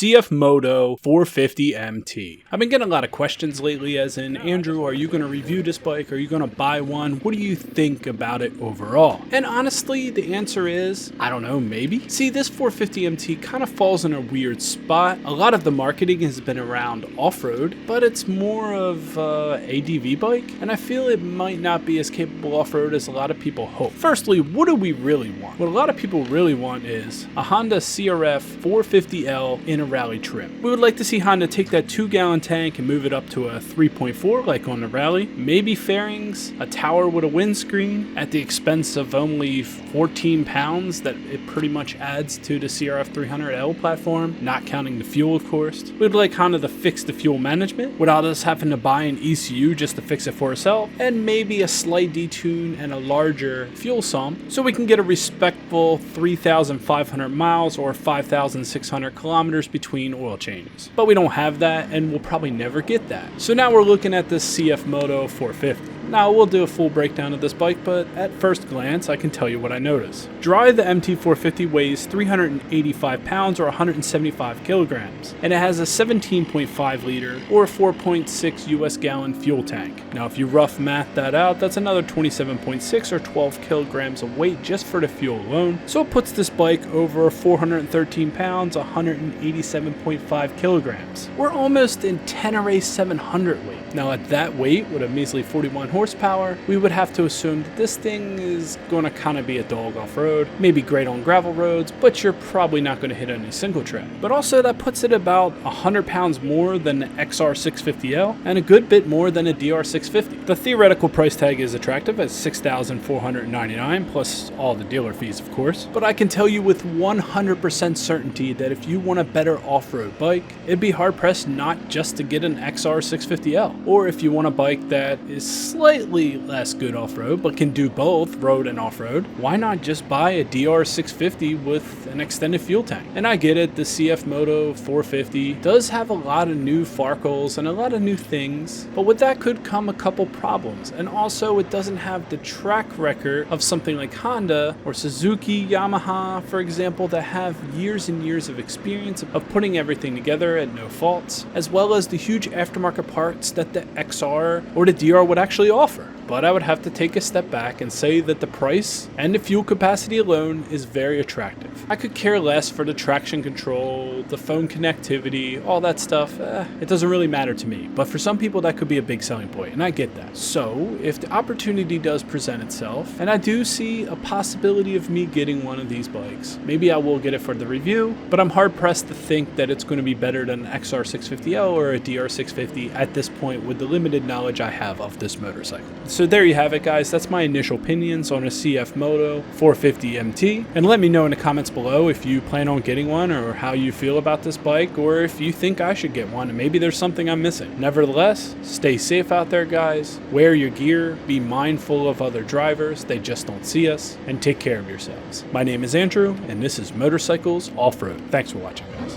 CFMoto 450 MT. I've been getting a lot of questions lately as in, Andrew, are you going to review this bike? Are you going to buy one? What do you think about it overall? And honestly, the answer is, I don't know, maybe? See, this 450 MT kind of falls in a weird spot. A lot of the marketing has been around off-road, but it's more of a ADV bike, and I feel it might not be as capable off-road as a lot of people hope. Firstly, what do we really want? What a lot of people really want is a Honda CRF300L in a rally trim. We would like to see Honda take that 2-gallon tank and move it up to a 3.4 like on the Rally. Maybe fairings, a tower with a windscreen at the expense of only 14 pounds that it pretty much adds to the CRF300L platform, not counting the fuel of course. We'd like Honda to fix the fuel management without us having to buy an ECU just to fix it for ourselves, and maybe a slight detune and a larger fuel sump so we can get a respectful 3,500 miles or 5,600 kilometers between oil changes. But we don't have that, and we'll probably never get that. So now we're looking at this CFMoto 450. Now we'll do a full breakdown of this bike, but at first glance I can tell you what I noticed. Dry, the MT450 weighs 385 pounds or 175 kilograms, and it has a 17.5 liter or 4.6 US gallon fuel tank. Now if you rough math that out, that's another 27.6 or 12 kilograms of weight just for the fuel alone, so it puts this bike over 413 pounds, 187.5 kilograms. We're almost in Tenere 700 weight. Now at that weight, with a measly 41 horsepower, we would have to assume that this thing is going to kind of be a dog off-road, maybe great on gravel roads, but you're probably not going to hit any single track. But also that puts it about 100 pounds more than the XR650L and a good bit more than a DR650. The theoretical price tag is attractive at $6,499 plus all the dealer fees of course, but I can tell you with 100% certainty that if you want a better off-road bike, it'd be hard-pressed not just to get an XR650L. Or if you want a bike that is slightly less good off-road but can do both road and off-road, why not just buy a DR650 with an extended fuel tank? And I get it, the CFMoto 450 does have a lot of new farkles and a lot of new things, but with that could come a couple problems. And also it doesn't have the track record of something like Honda or Suzuki, Yamaha, for example, that have years and years of experience of putting everything together at no faults, as well as the huge aftermarket parts that the XR or the DR would actually offer. But I would have to take a step back and say that the price and the fuel capacity alone is very attractive. I could care less for the traction control, the phone connectivity, all that stuff. It doesn't really matter to me, but for some people that could be a big selling point, and I get that. So if the opportunity does present itself, and I do see a possibility of me getting one of these bikes, maybe I will get it for the review, but I'm hard pressed to think that it's going to be better than an XR650L or a DR650 at this point with the limited knowledge I have of this motorcycle. So there you have it guys, that's my initial opinions on a CFMoto 450 MT, and let me know in the comments below if you plan on getting one or how you feel about this bike, or if you think I should get one and maybe there's something I'm missing. Nevertheless, stay safe out there guys, wear your gear, be mindful of other drivers, they just don't see us, and take care of yourselves. My name is Andrew and this is Motorcycles Off-Road. Thanks for watching guys.